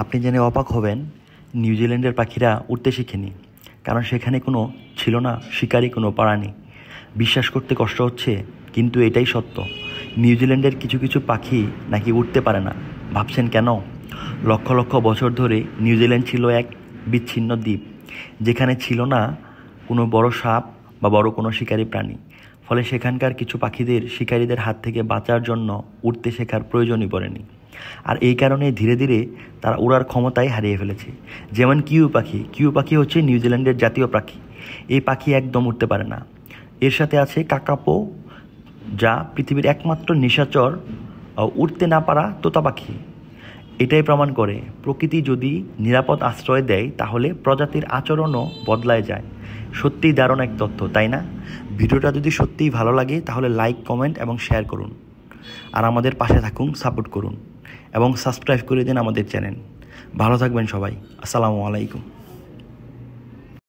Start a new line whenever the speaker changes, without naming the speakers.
আপনি জেনে অবাক হবেন, নিউজিল্যান্ডের পাখিরা উড়তে শিখেনি, কারণ সেখানে ছিল না শিকারি কোনো প্রাণী। বিশ্বাস করতে কষ্ট হচ্ছে, কিন্তু এটাই সত্য। নিউজিল্যান্ডের কিছু কিছু পাখি নাকি উড়তে পারে না। ভাবছেন কেন? লক্ষ লক্ষ বছর ধরে নিউজিল্যান্ড ছিল এক বিচ্ছিন্ন দ্বীপ, যেখানে ছিল না কোনো বড় সাপ বা বড় কোনো শিকারী প্রাণী। ফলে সেখানকার কিছু পাখিদের শিকারীদের হাত থেকে বাঁচার জন্য উড়তে শেখার প্রয়োজনই পড়েনি। আর এই কারণে ধীরে ধীরে তারা উড়ার ক্ষমতাই হারিয়ে ফেলেছে। যেমন কিউ পাখি হচ্ছে নিউজিল্যান্ডের জাতীয় পাখি। এই পাখি একদম উড়তে পারে না। এর সাথে আছে কাকাপো, যা পৃথিবীর একমাত্র নিশাচর উড়তে না পারা তোতা পাখি। এটাই প্রমাণ করে, প্রকৃতি যদি নিরাপদ আশ্রয় দেয় তাহলে প্রজাতির আচরণও বদলায় যায়। সত্যিই দারুণ এক তথ্য, তাই না? ভিডিওটা যদি সত্যিই ভালো লাগে তাহলে লাইক, কমেন্ট এবং শেয়ার করুন। আর আমাদের পাশে থাকুন, সাপোর্ট করুন এবং সাবস্ক্রাইব করে দিন আমাদের চ্যানেল। ভালো থাকবেন সবাই। আসসালামু আলাইকুম।